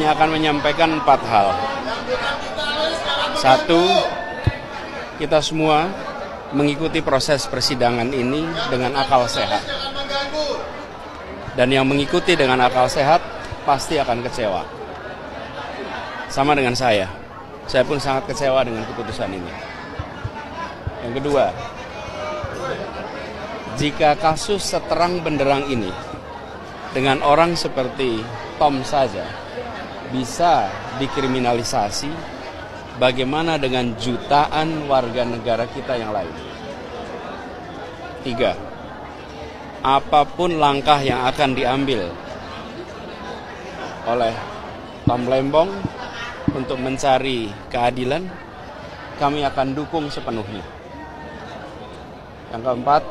hanya akan menyampaikan 4 hal. 1, kita semua mengikuti proses persidangan ini dengan akal sehat. Dan yang mengikuti dengan akal sehat pasti akan kecewa. Sama dengan saya pun sangat kecewa dengan keputusan ini. Yang kedua, jika kasus seterang benderang ini dengan orang seperti Tom saja bisa dikriminalisasi, bagaimana dengan jutaan warga negara kita yang lain? 3, apapun langkah yang akan diambil oleh Tom Lembong untuk mencari keadilan, kami akan dukung sepenuhnya. Yang keempat,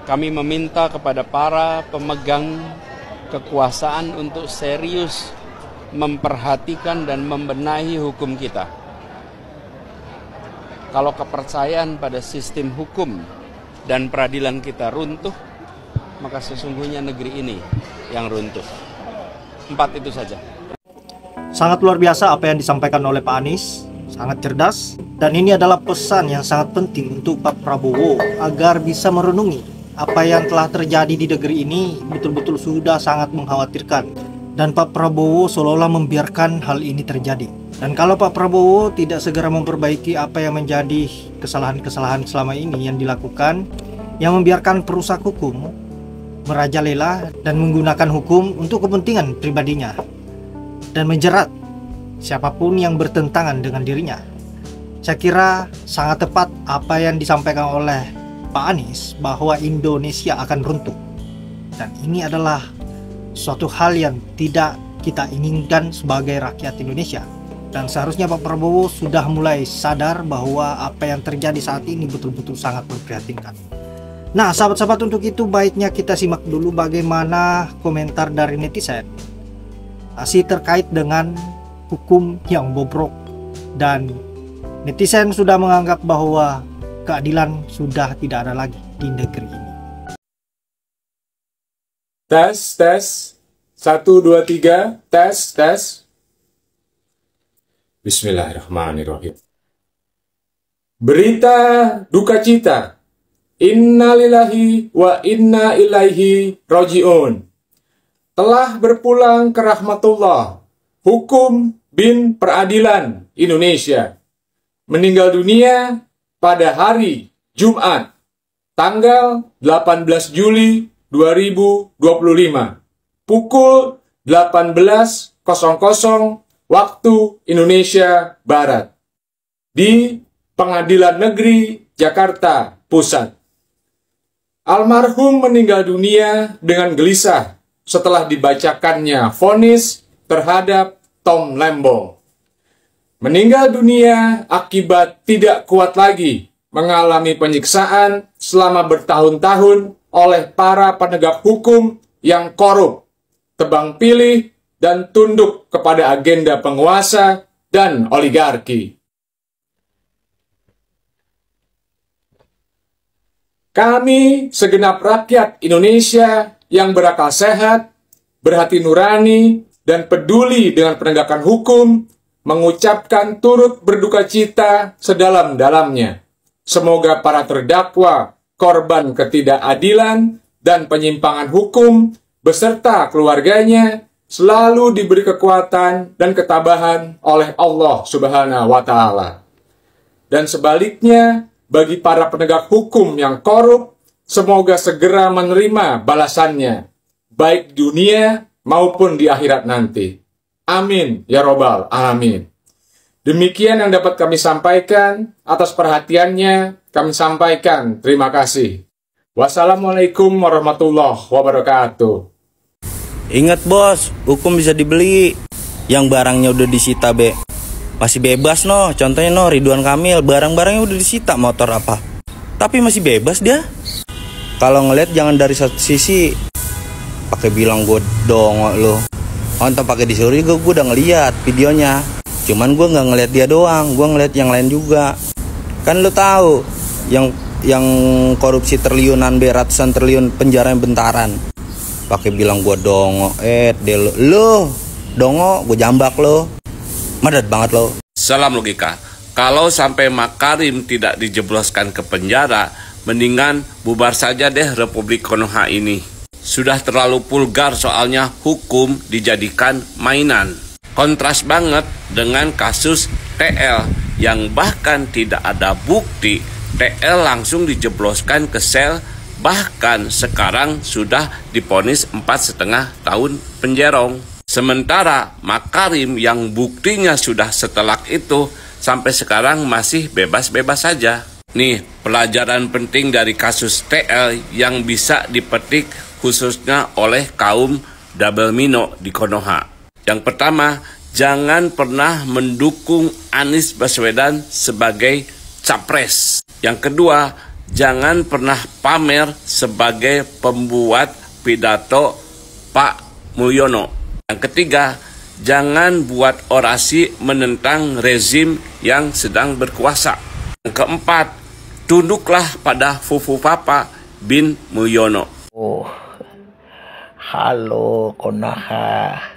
kami meminta kepada para pemegang kekuasaan untuk serius memperhatikan dan membenahi hukum kita. Kalau kepercayaan pada sistem hukum dan peradilan kita runtuh, maka sesungguhnya negeri ini yang runtuh. 4 itu saja. Sangat luar biasa apa yang disampaikan oleh Pak Anies, sangat cerdas, dan ini adalah pesan yang sangat penting untuk Pak Prabowo agar bisa merenungi apa yang telah terjadi di negeri ini betul-betul sudah sangat mengkhawatirkan. Dan Pak Prabowo seolah-olah membiarkan hal ini terjadi. Dan kalau Pak Prabowo tidak segera memperbaiki apa yang menjadi kesalahan-kesalahan selama ini yang dilakukan, yang membiarkan perusak hukum merajalela dan menggunakan hukum untuk kepentingan pribadinya dan menjerat siapapun yang bertentangan dengan dirinya, saya kira sangat tepat apa yang disampaikan oleh Pak Anies bahwa Indonesia akan runtuh. Dan ini adalah suatu hal yang tidak kita inginkan sebagai rakyat Indonesia. Dan seharusnya Pak Prabowo sudah mulai sadar bahwa apa yang terjadi saat ini betul-betul sangat memprihatinkan. Nah, sahabat-sahabat, untuk itu baiknya kita simak dulu bagaimana komentar dari netizen masih terkait dengan hukum yang bobrok. Dan netizen sudah menganggap bahwa keadilan sudah tidak ada lagi di negeri ini. Tes, tes. 1, 2, 3. Tes, tes. Bismillahirrahmanirrahim. Berita duka cita. Innalillahi wa inna ilaihi roji'un. Telah berpulang ke rahmatullah Hukum bin Peradilan Indonesia. Meninggal dunia pada hari Jumat, tanggal 18 Juli 2025, pukul 18.00 waktu Indonesia Barat, di Pengadilan Negeri Jakarta Pusat. Almarhum meninggal dunia dengan gelisah setelah dibacakannya vonis terhadap Tom Lembong. Meninggal dunia akibat tidak kuat lagi mengalami penyiksaan selama bertahun-tahun oleh para penegak hukum yang korup, tebang pilih, dan tunduk kepada agenda penguasa dan oligarki. Kami segenap rakyat Indonesia yang berakal sehat, berhati nurani, dan peduli dengan penegakan hukum mengucapkan turut berduka cita sedalam-dalamnya. Semoga para terdakwa, korban ketidakadilan dan penyimpangan hukum beserta keluarganya selalu diberi kekuatan dan ketabahan oleh Allah Subhanahu wa Ta'ala. Dan sebaliknya, bagi para penegak hukum yang korup, semoga segera menerima balasannya, baik di dunia maupun di akhirat nanti. Amin ya robbal alamin. Demikian yang dapat kami sampaikan. Atas perhatiannya kami sampaikan terima kasih. Wassalamualaikum warahmatullahi wabarakatuh. Ingat bos, hukum bisa dibeli. Yang barangnya udah disita masih bebas no. Contohnya no, Ridwan Kamil, barang-barangnya udah disita, motor apa, tapi masih bebas dia. Kalau ngeliat jangan dari satu sisi, pakai bilang gue dong lo. Nonton pakai disuruh gue udah ngeliat videonya. Cuman gue nggak ngeliat dia doang, gue ngeliat yang lain juga. Kan lo tahu yang korupsi triliunan, ratusan triliun penjara yang bentaran. pakai bilang gua dongo. Lo dongo, gua jambak lo. Madat banget lo. Salam logika. Kalau sampai Makarim tidak dijebloskan ke penjara, mendingan bubar saja deh Republik Konoha ini. Sudah terlalu vulgar soalnya hukum dijadikan mainan. Kontras banget dengan kasus TL yang bahkan tidak ada bukti. TL langsung dijebloskan ke sel, bahkan sekarang sudah divonis 4,5 tahun penjerong. Sementara Makarim yang buktinya sudah setelak itu sampai sekarang masih bebas-bebas saja. Nih, pelajaran penting dari kasus TL yang bisa dipetik khususnya oleh kaum double mino di Konoha. Yang pertama, jangan pernah mendukung Anies Baswedan sebagai capres. Yang kedua, jangan pernah pamer sebagai pembuat pidato Pak Mulyono. Yang ketiga, jangan buat orasi menentang rezim yang sedang berkuasa. Yang keempat, tunduklah pada Fufu Papa bin Mulyono. Oh, halo Konoha.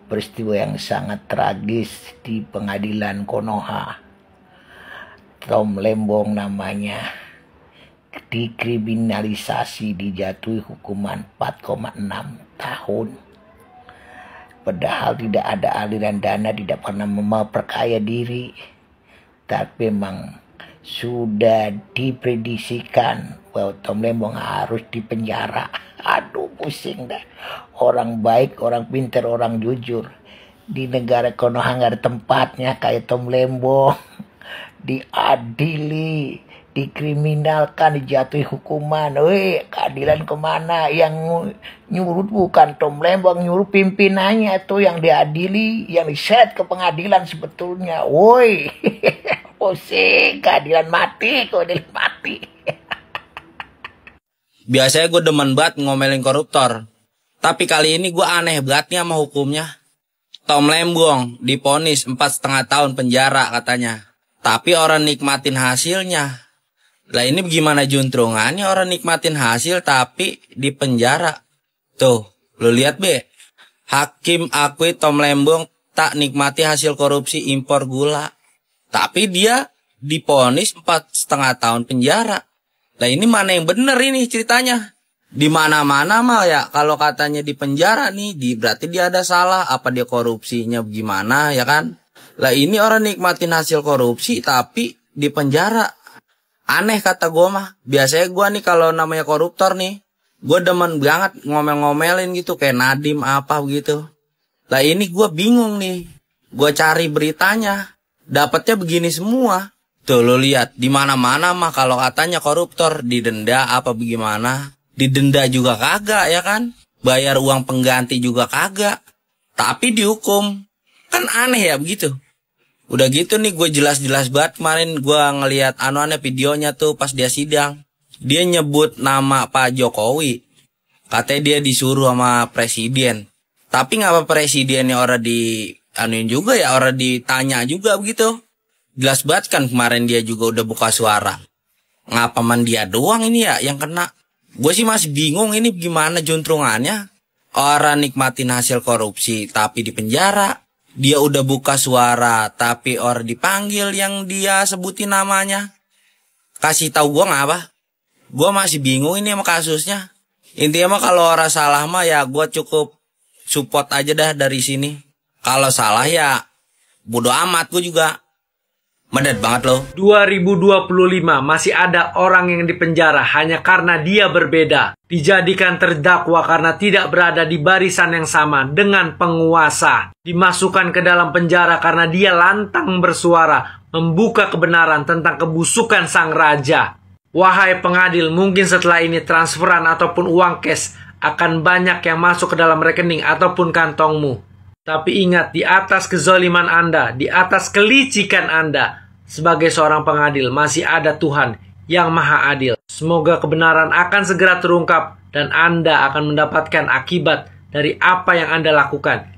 Peristiwa yang sangat tragis di pengadilan Konoha. Tom Lembong namanya dikriminalisasi, dijatuhi hukuman 4,6 tahun. Padahal tidak ada aliran dana, tidak pernah memperkaya diri. Tapi memang sudah diprediksikan bahwa Tom Lembong harus dipenjara. Aduh, pusing dah. Orang baik, orang pintar, orang jujur. Di negara Konoha nggak ada tempatnya kayak Tom Lembong. Diadili, dikriminalkan, dijatuhi hukuman. Weh, keadilan kemana? Yang nyuruh bukan Tom Lembong, nyuruh pimpinannya tuh yang diadili, yang diset ke pengadilan sebetulnya. Woi, pusing, keadilan mati, keadilan mati. Biasanya gue demen banget ngomelin koruptor. Tapi kali ini gue aneh banget nih sama hukumnya. Tom Lembong divonis 4,5 tahun penjara katanya. Tapi orang nikmatin hasilnya. Lah ini gimana juntrungannya orang nikmatin hasil tapi di penjara. Tuh, lu lihat be. Hakim akui Tom Lembong tak nikmati hasil korupsi impor gula. Tapi dia divonis 4,5 tahun penjara. Lah ini mana yang bener ini ceritanya? Di mana-mana mah ya kalau katanya di penjara nih, berarti dia ada salah, apa dia korupsinya gimana ya kan? Lah ini orang nikmatin hasil korupsi tapi di penjara. Aneh kata gue mah. Biasanya gue nih kalau namanya koruptor nih, gue demen banget ngomel-ngomelin gitu kayak Nadim apa begitu. Lah ini gue bingung nih. Gue cari beritanya, dapatnya begini semua. Tuh lo lihat di mana-mana mah kalau katanya koruptor didenda apa bagaimana? Didenda juga kagak ya kan? Bayar uang pengganti juga kagak. Tapi dihukum. Kan aneh ya begitu. Udah gitu nih gue jelas-jelas banget kemarin gue ngelihat anuannya videonya tuh pas dia sidang. Dia nyebut nama Pak Jokowi. Katanya dia disuruh sama presiden. Tapi ngapa presidennya orang di anuin juga ya, orang ditanya juga begitu. Jelas banget kan kemarin dia juga udah buka suara. Ngapa man dia doang ini ya yang kena? Gue sih masih bingung ini gimana juntrungannya. Orang nikmatin hasil korupsi tapi di penjara. Dia udah buka suara tapi orang dipanggil yang dia sebutin namanya. Kasih tahu gue ngapa? Gue masih bingung ini sama kasusnya. Intinya mah kalau orang salah mah ya gue cukup support aja dah dari sini. Kalau salah ya bodo amat gue juga. Medet banget loh. 2025 masih ada orang yang dipenjara hanya karena dia berbeda. Dijadikan terdakwa karena tidak berada di barisan yang sama dengan penguasa. Dimasukkan ke dalam penjara karena dia lantang bersuara, membuka kebenaran tentang kebusukan sang raja. Wahai pengadil, mungkin setelah ini transferan ataupun uang cash akan banyak yang masuk ke dalam rekening ataupun kantongmu. Tapi ingat, di atas kezaliman Anda, di atas kelicikan Anda, sebagai seorang pengadil masih ada Tuhan yang maha adil. Semoga kebenaran akan segera terungkap dan Anda akan mendapatkan akibat dari apa yang Anda lakukan.